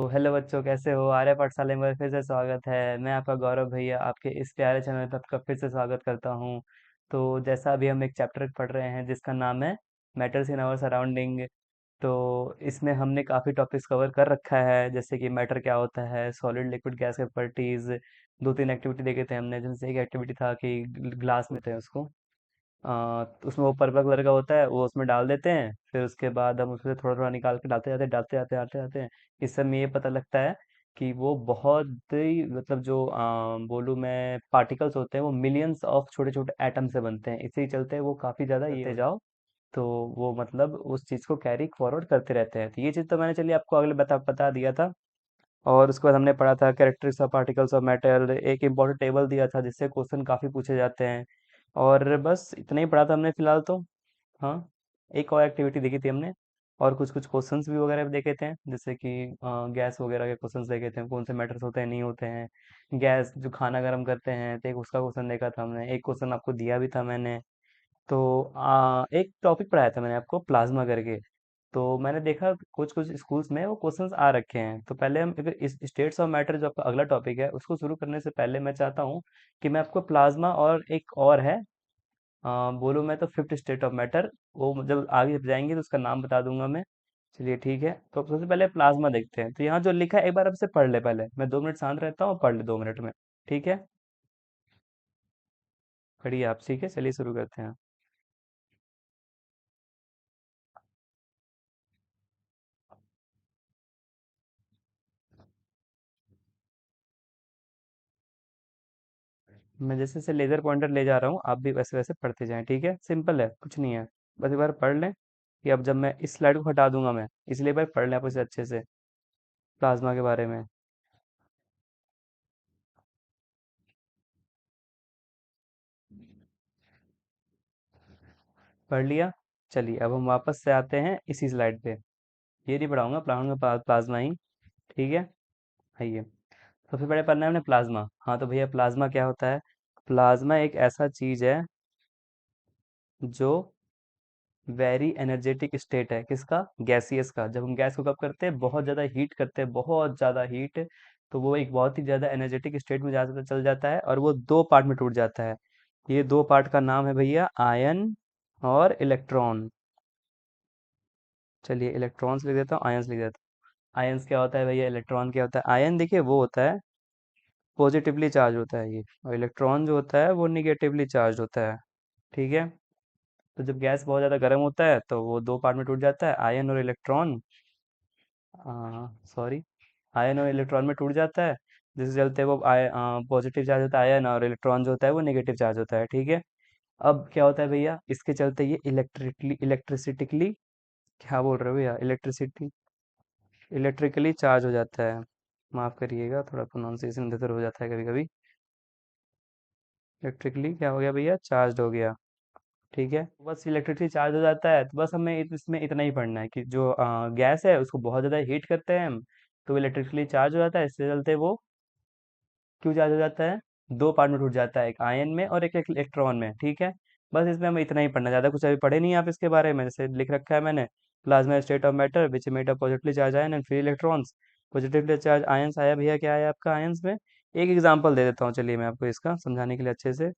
तो हेलो बच्चों, कैसे हो? आर्य पाठशाला में फिर से स्वागत है। मैं आपका गौरव भैया आपके इस प्यारे चैनल पर आपका फिर से स्वागत करता हूँ। तो जैसा अभी हम एक चैप्टर पढ़ रहे हैं जिसका नाम है मैटर्स इन आवर सराउंडिंग। तो इसमें हमने काफ़ी टॉपिक्स कवर कर रखा है, जैसे कि मैटर क्या होता है, सॉलिड लिक्विड गैस के प्रॉपर्टीज। दो तीन एक्टिविटी देखे थे हमने, जिनसे एक एक्टिविटी था कि ग्लास में थे उसको तो उसमें वो पर्पल कलर का होता है, वो उसमें डाल देते हैं। फिर उसके बाद हम उसमें थोड़ा थोड़ा निकाल के डालते जाते हैं। इससे हमें ये पता लगता है कि वो बहुत ही मतलब जो बोलूँ मैं पार्टिकल्स होते हैं वो मिलियंस ऑफ छोटे छोटे एटम से बनते हैं। इसी चलते वो काफ़ी ज़्यादा ये करते जाओ तो वो मतलब उस चीज़ को कैरी फॉरवर्ड करते रहते हैं। तो ये चीज़ तो मैंने चलिए आपको अगले बता दिया था। और उसके बाद हमने पढ़ा था characteristics of particles of matter, एक इंपॉर्टेंट टेबल दिया था जिससे क्वेश्चन काफ़ी पूछे जाते हैं। और बस इतना ही पढ़ा था हमने फिलहाल तो। हाँ, एक और एक्टिविटी देखी थी हमने, और कुछ कुछ क्वेश्चंस भी वगैरह भी देखे थे, जैसे कि गैस वगैरह के क्वेश्चंस देखे थे, कौन से मैटर्स होते हैं नहीं होते हैं। गैस जो खाना गर्म करते हैं, तो एक उसका क्वेश्चन देखा था हमने, एक क्वेश्चन आपको दिया भी था मैंने। तो एक टॉपिक पढ़ाया था मैंने आपको प्लाज्मा करके। तो मैंने देखा कुछ कुछ स्कूल्स में वो क्वेश्चंस आ रखे हैं। तो पहले हम अगर इस स्टेट्स ऑफ मैटर जो आपका अगला टॉपिक है उसको शुरू करने से पहले मैं चाहता हूँ कि मैं आपको प्लाज्मा और एक और है, बोलूँ मैं तो फिफ्थ स्टेट ऑफ मैटर, वो जब आगे जब जाएंगे तो उसका नाम बता दूंगा मैं। चलिए ठीक है, तो सबसे पहले प्लाज्मा देखते हैं। तो यहाँ जो लिखा है एक बार आपसे पढ़ ले, पहले मैं 2 मिनट शांत रहता हूँ, पढ़ ले 2 मिनट में। ठीक है, पढ़िए आप। ठीक है, चलिए शुरू करते हैं। मैं जैसे जैसे लेजर पॉइंटर ले जा रहा हूँ, आप भी वैसे वैसे पढ़ते जाएं। ठीक है, सिंपल है, कुछ नहीं है। बस एक बार पढ़ लें कि अब जब मैं इस स्लाइड को हटा दूंगा मैं, इसलिए भाई पढ़ लें आप इसे अच्छे से, प्लाज्मा के बारे में। पढ़ लिया। चलिए अब हम वापस से आते हैं इसी स्लाइड पे। ये नहीं पढ़ाऊंगा, पढ़ाऊंगा प्लाज्मा ही। ठीक है, आइए। सबसे पहले पढ़ना है हमने प्लाज्मा। हाँ तो भैया प्लाज्मा क्या होता है? प्लाज्मा एक ऐसा चीज है जो वेरी एनर्जेटिक स्टेट है। किसका? गैसियस का। जब हम गैस को कब करते हैं, बहुत ज़्यादा हीट करते हैं, बहुत ज़्यादा हीट, तो वो एक बहुत ही ज़्यादा एनर्जेटिक स्टेट में जा चल जाता है और वो दो पार्ट में टूट जाता है। ये दो पार्ट का नाम है भैया आयन और इलेक्ट्रॉन। चलिए इलेक्ट्रॉन्स लिख देता हूँ, आयंस लिख देता हूँ। आयंस क्या होता है भैया, इलेक्ट्रॉन क्या होता है? आयन देखिए वो होता है पॉजिटिवली चार्ज होता है ये, और इलेक्ट्रॉन जो होता है वो निगेटिवली चार्ज होता है। ठीक है, तो जब गैस बहुत ज़्यादा गर्म होता है तो वो दो पार्ट में टूट जाता है, आयन और इलेक्ट्रॉन। सॉरी, आयन और इलेक्ट्रॉन में टूट जाता है, जिससे चलते वो पॉजिटिव चार्ज होता है आयन, और इलेक्ट्रॉन जो होता है वो नेगेटिव चार्ज होता है। ठीक है, अब क्या होता है भैया, इसके चलते ये इलेक्ट्रिसिटिकली, क्या बोल रहे हो भैया, इलेक्ट्रिकली चार्ज हो जाता है। माफ करिएगा, थोड़ा प्रोनाउंसिएशन इधर उधर हो जाता है कभी कभी। इलेक्ट्रिकली क्या हो गया भैया, चार्ज हो गया। ठीक है, बस इलेक्ट्रिकली चार्ज हो जाता है। तो बस हमें इसमें इतना ही पढ़ना है कि जो गैस है उसको बहुत ज़्यादा हीट करते हैं हम, तो इलेक्ट्रिकली चार्ज हो जाता है। इससे चलते वो क्यों चार्ज हो जाता है, दो पार्ट में टूट जाता है, एक आयन में और एक इलेक्ट्रॉन में। ठीक है, बस इसमें हमें इतना ही पढ़ना, ज़्यादा कुछ अभी पढ़े नहीं आप इसके बारे में। जैसे लिख रखा है मैंने, plasma state of matter which made up positively charge ion and free electrons. Positively charge ions आया भैया, क्या आया आपका आयंस में? एक एग्जांपल दे देता हूँ चलिए मैं आपको इसका समझाने के लिए अच्छे से।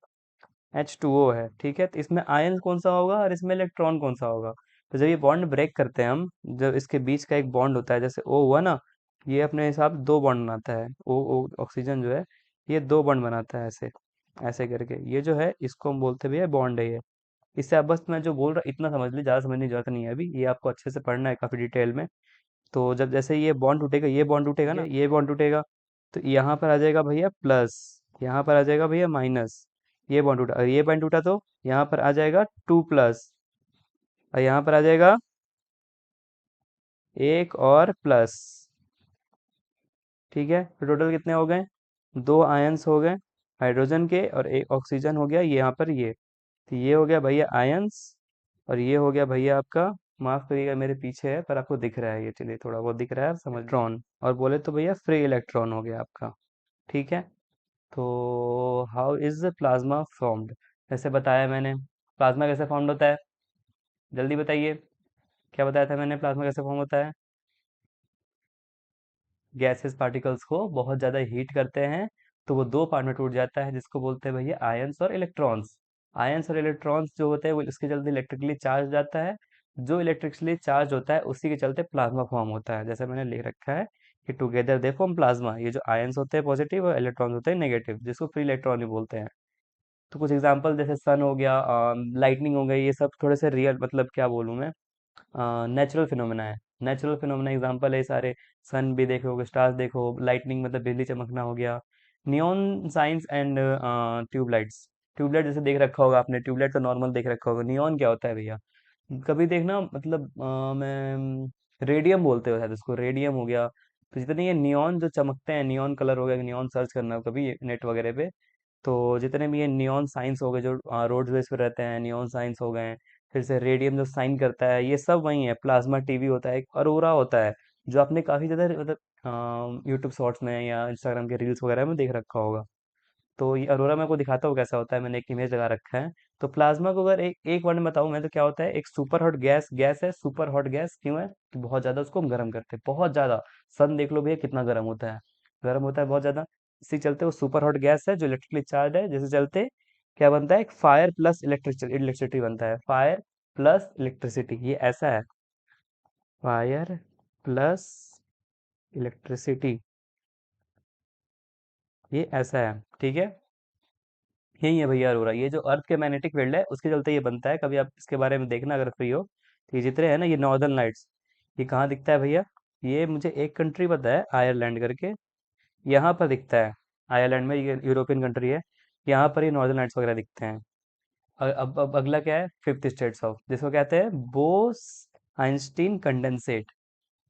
H2O है, ठीक है, तो इसमें आयन कौन सा होगा और इसमें इलेक्ट्रॉन कौन सा होगा? तो जब ये बॉन्ड ब्रेक करते हैं हम, जब इसके बीच का एक बॉन्ड होता है, जैसे O हुआ ना, ये अपने हिसाब से दो बॉन्ड बनाता है। O ऑक्सीजन जो है, ये दो बॉन्ड बनाता है ऐसे, ऐसे करके। ये जो है इसको हम बोलते हैं भैया बॉन्ड है ये। इससे आप बस मैं जो बोल रहा इतना समझ लीजिए, ज़्यादा समझने की जरूरत नहीं है अभी, ये आपको अच्छे से पढ़ना है काफ़ी डिटेल में। तो जब जैसे ये बॉन्ड टूटेगा, ये बॉन्ड टूटेगा ना, ये बॉन्ड टूटेगा, तो यहाँ पर आ जाएगा भैया प्लस, यहाँ पर आ जाएगा भैया माइनस। ये बॉन्ड टूटा और ये बॉन्ड टूटा तो यहाँ पर आ जाएगा 2 प्लस, और यहाँ पर आ जाएगा एक और प्लस। ठीक है, तो टोटल कितने हो गए? दो आयंस हो गए हाइड्रोजन के, और एक ऑक्सीजन हो गया ये यहाँ पर ये। तो ये हो गया भैया आयंस, और ये हो गया भैया आपका, माफ करिएगा मेरे पीछे है पर आपको दिख रहा है, ये चलिए थोड़ा बहुत दिख रहा है, आप समझ इलेक्ट्रॉन, और बोले तो भैया फ्री इलेक्ट्रॉन हो गया आपका। ठीक है, तो हाउ इज प्लाज्मा फॉर्म्ड? जैसे बताया मैंने, प्लाज्मा कैसे फॉर्म्ड होता है, जल्दी बताइए। क्या बताया था मैंने, प्लाज्मा कैसे फॉर्म होता है? गैसेस पार्टिकल्स को बहुत ज़्यादा हीट करते हैं, तो वो दो पार्ट में टूट जाता है, जिसको बोलते हैं भैया आयंस और इलेक्ट्रॉन्स। आयंस और इलेक्ट्रॉन्स जो होते हैं वो इसके चलते इलेक्ट्रिकली चार्ज जाता है। जो इलेक्ट्रिकली चार्ज होता है उसी के चलते प्लाज्मा फॉर्म होता है, जैसे मैंने लिख रखा है कि टुगेदर दे फॉर्म प्लाज्मा। ये जो आयंस होते हैं पॉजिटिव और इलेक्ट्रॉन्स होते हैं नेगेटिव, जिसको फ्री इलेक्ट्रॉन भी बोलते हैं। तो कुछ एग्जांपल जैसे सन हो गया, लाइटनिंग हो गई, ये सब थोड़े से रियल, मतलब क्या बोलूँ मैं, नेचुरल फिनोमेना है। नेचुरल फिनोमेना एग्जांपल है सारे। सन भी देखो, स्टार्स देखो, लाइटनिंग मतलब बिजली चमकना हो गया। Neon signs and tubelights. Tubelight जैसे देख रखा होगा आपने, ट्यूबलाइट तो नॉर्मल देख रखा होगा। नियॉन क्या होता है भैया? कभी देखना, मतलब मैं रेडियम बोलते हो शायद उसको, रेडियम हो गया। तो जितने ये नियॉन जो चमकते हैं, नियॉन कलर हो गया, नियॉन सर्च करना कभी नेट वगैरह पे। तो जितने भी ये नियॉन साइंस हो गए जो रोड वेज पे रहते हैं, नियॉन साइंस हो गए। फिर से रेडियम जो साइन करता है, ये सब वही है। प्लाज्मा टीवी होता है, एक अरोरा होता है, जो आपने काफी ज्यादा मतलब यूट्यूब शॉर्ट्स में या इंस्टाग्राम के रील्स वगैरह में देख रखा होगा। तो ये अरोरा मैं आपको दिखाता हूँ कैसा होता है, मैंने एक इमेज लगा रखा है। तो प्लाज्मा को अगर एक एक वर्ड में बताऊं मैं, तो क्या होता है? एक सुपर हॉट गैस गैस है। सुपर हॉट गैस क्यों है? कि बहुत ज्यादा उसको हम गर्म करते हैं, बहुत ज्यादा। सन देख लो भैया कितना गर्म होता है, गर्म होता है बहुत ज्यादा। इसी चलते वो सुपर हॉट गैस है जो इलेक्ट्रिकली चार्ज है, जिससे चलते क्या बनता है? एक फायर प्लस इलेक्ट्रिसिटी बनता है। फायर प्लस इलेक्ट्रिसिटी, ये ऐसा है। फायर प्लस इलेक्ट्रिसिटी, ये ऐसा है, ठीक है। यही है भैया अरोरा। ये जो अर्थ के मैग्नेटिक फील्ड है उसके चलते ये बनता है। कभी आप इसके बारे में देखना अगर फ्री हो। तो ये जितने है ना, ये नॉर्दर्न लाइट्स, ये कहाँ दिखता है भैया? ये मुझे एक कंट्री पता है, आयरलैंड करके, यहाँ पर दिखता है। आयरलैंड में, ये यूरोपियन कंट्री है। यहाँ पर ये नॉर्दर्न लाइट्स वगैरह दिखते हैं। अब अगला क्या है? फिफ्थ स्टेट्स ऑफ, जिसको कहते हैं बोस आइंस्टीन कंडेंसेट।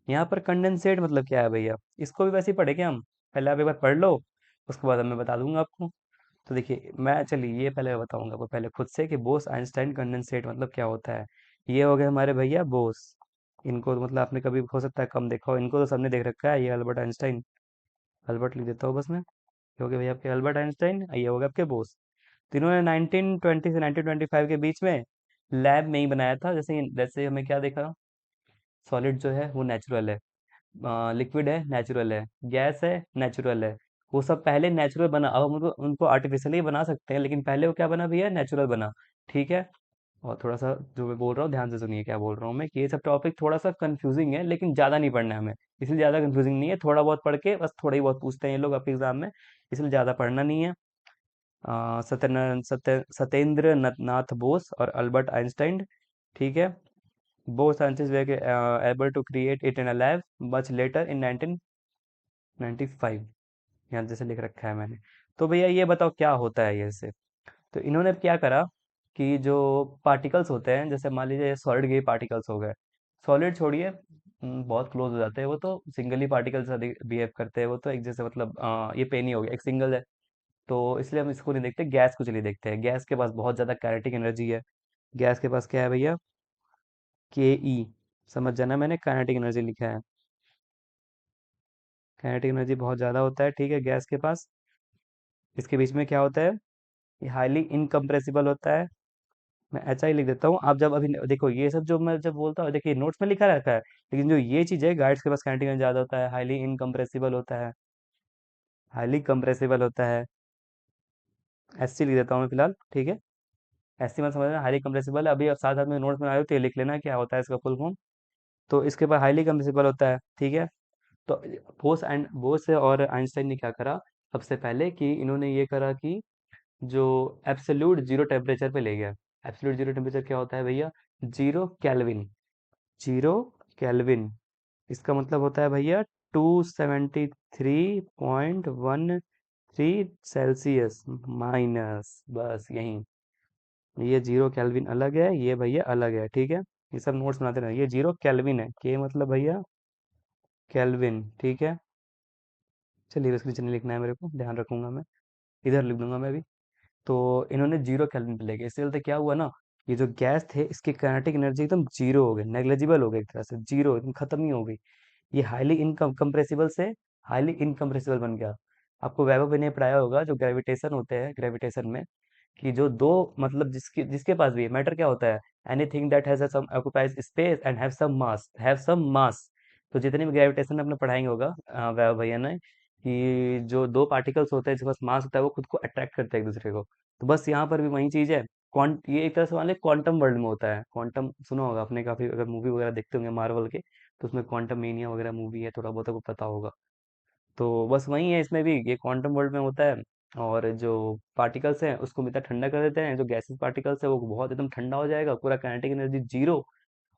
यहाँ पर कंडेंसेट मतलब क्या है भैया? इसको भी वैसे ही पढ़े क्या हम? पहले आप एक बार पढ़ लो, उसके बाद मैं बता दूंगा आपको। तो देखिए, मैं चलिए ये पहले बताऊंगा आपको पहले खुद से कि बोस आइंस्टाइन कंडेंसेट मतलब क्या होता है। ये हो गए हमारे भैया बोस। इनको तो मतलब आपने कभी हो सकता है कम देखा हो, इनको तो सबने देख रखा है। ये अल्बर्ट आइंस्टाइन, अल्बर्ट लिख देता हूँ बस मैं। ये हो गए भैया आपके अल्बर्ट आइंस्टाइन, ये हो गए आपके बोस। तो इन्होंने 1920 से 1925 के बीच में लैब में ही बनाया था। जैसे जैसे हमें क्या देखा, सॉलिड जो है वो नेचुरल है, लिक्विड है नेचुरल है, गैस है नेचुरल है। वो सब पहले नेचुरल बना, अब हम उनको उनको आर्टिफिशियली बना सकते हैं, लेकिन पहले वो क्या बना भैया? नेचुरल बना, ठीक है। और थोड़ा सा जो मैं बोल रहा हूँ ध्यान से सुनिए, क्या बोल रहा हूँ मैं, कि ये सब टॉपिक थोड़ा सा कंफ्यूजिंग है, लेकिन ज़्यादा नहीं पढ़ना है हमें। इसलिए ज़्यादा कंफ्यूजिंग नहीं है, थोड़ा बहुत पढ़ के बस, थोड़ा ही बहुत पूछते हैं ये लोग आपके एग्जाम में, इसलिए ज़्यादा पढ़ना नहीं है। सत्येंद्र नाथ बोस और अल्बर्ट आइंस्टाइन, ठीक है। Both scientists were able to create it in a lab much later in 1995। यहाँ जैसे लिख रखा है मैंने। तो भैया ये बताओ क्या होता है ये से? तो इन्होंने क्या करा कि जो पार्टिकल्स होते हैं, जैसे मान लीजिए सॉलिड के पार्टिकल्स हो गए, सॉलिड छोड़िए, बहुत क्लोज हो जाते हैं वो तो, सिंगल ही पार्टिकल्स बिहेव करते हैं वो तो, एक जैसे मतलब ये पेन ही हो गया, एक सिंगल है। तो इसलिए हम इसको नहीं देखते, गैस को चलिए देखते हैं। गैस के पास बहुत ज्यादा काइनेटिक एनर्जी है। गैस के पास क्या है भैया? के ई, समझ जाना, मैंने काइनेटिक एनर्जी लिखा है। काइनेटिक एनर्जी बहुत ज़्यादा होता है, ठीक है, गैस के पास। इसके बीच में क्या होता है? ये हाईली इनकम्प्रेसिबल होता है। मैं ऐसा ही लिख देता हूँ। आप जब अभी देखो, ये सब जो मैं जब बोलता हूँ, देखिए नोट्स में लिखा रहता है, लेकिन जो ये चीज़ है, गाइड्स के पास काइनेटिक एनर्जी ज़्यादा होता है, हाईली इनकम्प्रेसिबल होता है, हाईली कंप्रेसिबल होता है। एस सी लिख देता हूँ मैं फिलहाल, ठीक है। एस सी मत समझना, हाईली कंप्रेसिबल। अभी आप साथ साथ में नोट्स में आए हो तो ये लिख लेना क्या होता है इसका फुल फॉर्म। तो इसके पास हाईली कंप्रेसिबल होता है, ठीक है। तो बोस और आइंस्टाइन ने क्या करा सबसे पहले, कि इन्होंने ये करा कि जो एब्सोल्यूट जीरो टेम्परेचर पे ले गया। एब्सोल्यूट जीरो टेम्परेचर क्या होता है भैया? Zero kelvin. जीरो कैल्विन, इसका मतलब होता है भैया 273.13 सेल्सियस माइनस, बस यही। ये जीरो कैल्विन अलग है, ये भैया अलग है, ठीक है। ये सब नोट्स बनाते रहे। ये जीरो कैल्विन है, के मतलब भैया कैल्विन, ठीक है। चलिए इसके नीचे नहीं लिखना है मेरे को, ध्यान रखूंगा मैं, इधर लिख दूंगा मैं भी। तो इन्होंने जीरो केल्विन पे ले गए। इससे चलते क्या हुआ ना, ये जो गैस थे इसकी काइनेटिक एनर्जी एकदम जीरो हो गई, नेग्लेजिबल हो गई, एक तरह से जीरो, एकदम खत्म ही हो गई। ये हाईली इनकम्प्रेसिबल से हाईली इनकम्प्रेसिबल बन गया। आपको वैभव में ने पढ़ाया होगा, जो ग्रेविटेशन होते हैं, ग्रेविटेशन में, कि जो दो, मतलब जिसके जिसके पास भी मैटर क्या होता है? Anything that has some occupies space and have some mass, तो जितनी भी ग्रेविटेशन अपने पढ़ाएंगे होगा वैभव भैया ने, कि जो दो पार्टिकल्स होते हैं जिसके पास मास होता है वो खुद को अट्रैक्ट करते हैं एक दूसरे को। तो बस यहाँ पर भी वही चीज है। क्वांट ये एक तरह से मान लीजिए क्वांटम वर्ल्ड में होता है। क्वांटम सुना होगा आपने, काफी अगर मूवी वगैरह देखते होंगे मार्वल के, तो उसमें क्वांटम मेनिया वगैरह मूवी है, थोड़ा बहुत आपको पता होगा। तो बस वही है, इसमें भी ये क्वांटम वर्ल्ड में होता है। और जो पार्टिकल्स हैं उसको इतना ठंडा कर देते हैं, जो गैसेस पार्टिकल्स है वो बहुत एकदम ठंडा हो जाएगा, पूरा काइनेटिक एनर्जी जीरो।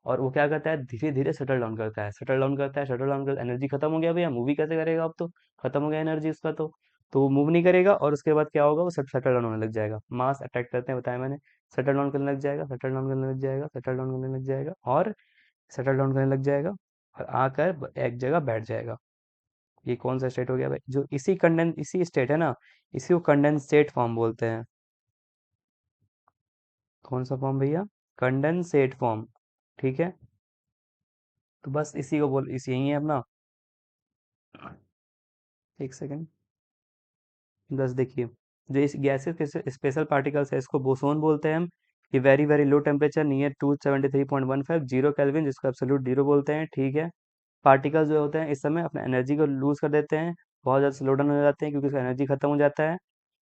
और वो क्या करता है, धीरे धीरे शटल डाउन करता है, शटल डाउन करता है, शटल डाउन कर एनर्जी खत्म हो गया भैया, मूवी कैसे करेगा अब तो, खत्म हो गया एनर्जी उसका तो वो मूव नहीं करेगा। और उसके बाद क्या होगा, वो शटल डाउन होने लग जाएगा, मास अट्रैक्ट करते हैं बताया मैंने, शटल डाउन करने लग जाएगा, शटल डाउन करने लग जाएगा, शटल डाउन करने लग जाएगा, और शटल डाउन करने लग जाएगा, और आकर एक जगह बैठ जाएगा। ये कौन सा स्टेट हो गया भाई, जो इसी स्टेट है ना, इसी को कंडेंसेट फॉर्म बोलते हैं। कौन सा फॉर्म भैया, कंडेंसेट फॉर्म। ठीक है, तो बस इसी को बोल, इसी यही है अपना। एक सेकंड, बस देखिए, जो इस गैसेस के स्पेशल पार्टिकल्स है इसको बोसोन बोलते हैं हम। ये very very low temperature near 273.15 zero kelvin, जिसको एब्सोल्यूट जीरो बोलते हैं। ठीक है, पार्टिकल्स जो होते हैं इस समय अपने एनर्जी को लूज कर देते हैं, बहुत ज़्यादा स्लो डाउन हो जाते हैं क्योंकि उसका एनर्जी खत्म हो जाता है।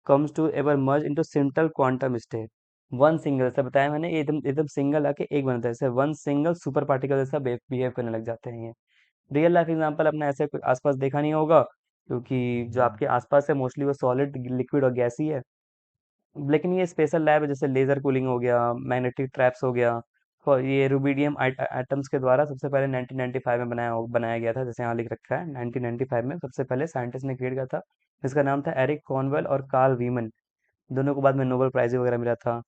Comes to ever merge into simple quantum state. One single से बताया मैंने, ये एकदम एकदम सिंगल आके एक बनता है, जैसे वन सिंगल सुपर पार्टिकल जैसा बिहेव करने लग जाते हैं ये। रियल लाइफ एग्जांपल अपने ऐसे कोई आसपास देखा नहीं होगा, क्योंकि जो आपके आसपास है मोस्टली वो सॉलिड, लिक्विड और गैस ही है। लेकिन ये स्पेशल लैब है, जैसे लेजर कूलिंग हो गया, मैग्नेटिक ट्रैप्स हो गया। और ये रुबिडियम एटम्स के द्वारा सबसे पहले 1995 में बनाया गया था, जैसे यहाँ लिख रखा है 1995 में सबसे पहले साइंटिस्ट ने क्रिएट किया था, जिसका नाम था एरिक कॉनवेल और कार्ल वीमन। दोनों को बाद में नोबेल प्राइज वगैरह मिला था।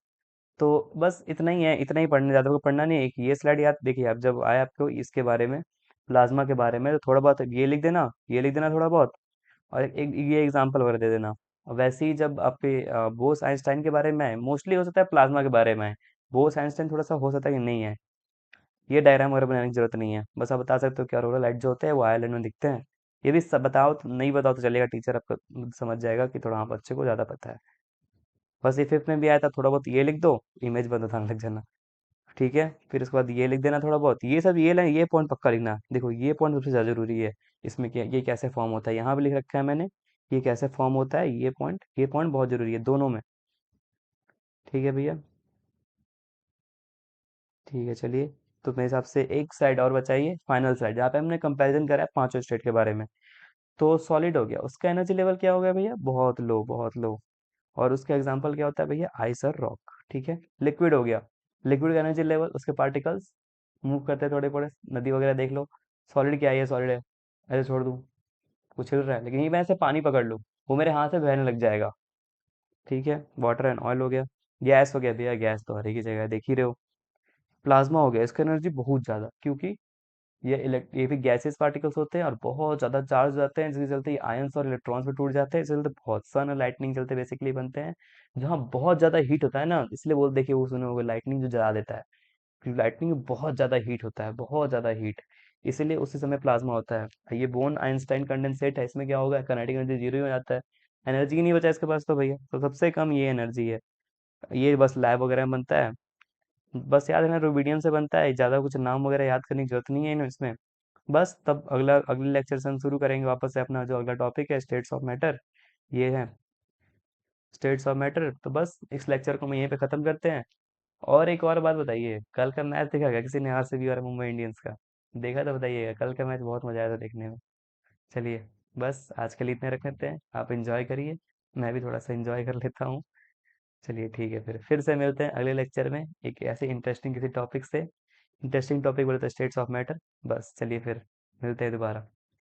तो बस इतना ही है, इतना ही पढ़ने, ज़्यादा को पढ़ना नहीं है। एक ये स्लाइड याद देखिए, आप जब आए आपको इसके बारे में, प्लाज्मा के बारे में, तो थोड़ा बहुत ये लिख देना, ये लिख देना थोड़ा बहुत, और एक ये एग्जांपल वगैरह दे देना। और वैसे ही जब आपके बोस आइंस्टाइन के बारे में आए, मोस्टली हो सकता है प्लाज्मा के बारे में आए, बोस आइंस्टाइन थोड़ा सा हो सकता है कि नहीं है, ये डायग्राम वगैरह बनाने की जरूरत नहीं है, बस आप बता सकते हो कि अरोरा लाइट जो होते हैं वो आयरलैंड में दिखते हैं। ये भी सब बताओ, तो नहीं बताओ तो चलेगा, टीचर आपका समझ जाएगा कि थोड़ा हाँ बच्चे को ज़्यादा पता है। बस ये फिफ्थ में भी आया था, थोड़ा बहुत ये लिख दो, इमेज बंद होने लग जाना। ठीक है, फिर उसके बाद ये लिख देना थोड़ा बहुत, ये सब ये लाइन, ये पॉइंट पक्का लिखना, देखो ये पॉइंट सबसे ज़्यादा जरूरी है। इसमें क्या, ये कैसे फॉर्म होता है, यहाँ भी लिख रखा है मैंने, ये कैसे फॉर्म होता है, ये पॉइंट बहुत जरूरी है दोनों में। ठीक है भैया, ठीक है चलिए। तो मेरे हिसाब से एक साइड और बचाइए, फाइनल साइड जहाँ पे हमने कंपैरिजन करा है पांचों स्टेट के बारे में। तो सॉलिड हो गया, उसका एनर्जी लेवल क्या हो गया भैया, बहुत लो, बहुत लो। और उसका एग्जांपल क्या होता है भैया, आइस और रॉक। ठीक है, लिक्विड हो गया, लिक्विड का एनर्जी लेवल, उसके पार्टिकल्स मूव करते हैं थोड़े थोड़े, नदी वगैरह देख लो। सॉलिड क्या है, ये सॉलिड है, ऐसे छोड़ दूँ, कुछ हिल रहा है, लेकिन ये मैं ऐसे पानी पकड़ लूँ, वो मेरे हाथ से बहने लग जाएगा। ठीक है, वाटर एंड ऑयल हो गया। गैस हो गया भैया, गैस तो हर एक ही जगह है, देख ही रहे हो। प्लाज्मा हो गया, इसका एनर्जी बहुत ज़्यादा, क्योंकि ये भी गैसेस पार्टिकल्स होते हैं और बहुत ज़्यादा चार्ज हो जाते हैं, जिसके चलते ये आयंस और इलेक्ट्रॉन्स में टूट जाते हैं, इसके चलते बहुत सन और लाइटनिंग चलते बेसिकली बनते हैं। जहाँ बहुत ज़्यादा हीट होता है ना, इसलिए बोल देखिए वो सुने होंगे लाइटनिंग जो जला देता है, क्योंकि लाइटनिंग में बहुत ज़्यादा हीट होता है, बहुत ज़्यादा हीट, इसीलिए उसी समय प्लाज्मा होता है। ये बोन आइंस्टाइन कंडेंसेट है, इसमें क्या होगा, काइनेटिक एनर्जी जीरो ही हो जाता है, एनर्जी ही नहीं बचा इसके पास तो भैया, तो सबसे कम ये एनर्जी है। ये बस लैब वगैरह में बनता है, बस याद रखना रूबिडियम से बनता है, ज़्यादा कुछ नाम वगैरह याद करने की जरूरत नहीं है इसमें। बस तब अगले लेक्चर से हम शुरू करेंगे वापस से अपना जो अगला टॉपिक है, स्टेट्स ऑफ मैटर। ये है स्टेट्स ऑफ मैटर, तो बस इस लेक्चर को हम यहीं पे ख़त्म करते हैं। और एक और बात बताइए, कल का मैच देखा क्या किसी ने, आरसीबी और मुंबई इंडियंस का? देखा तो बताइएगा, कल का मैच बहुत मजा आया था देखने में। चलिए, बस आज के लिए इतने रख लेते हैं, आप इंजॉय करिए, मैं भी थोड़ा सा इंजॉय कर लेता हूँ। चलिए ठीक है, फिर से मिलते हैं अगले लेक्चर में एक ऐसे इंटरेस्टिंग किसी टॉपिक से। इंटरेस्टिंग टॉपिक बोले तो स्टेट्स ऑफ मैटर। बस चलिए, फिर मिलते हैं दोबारा।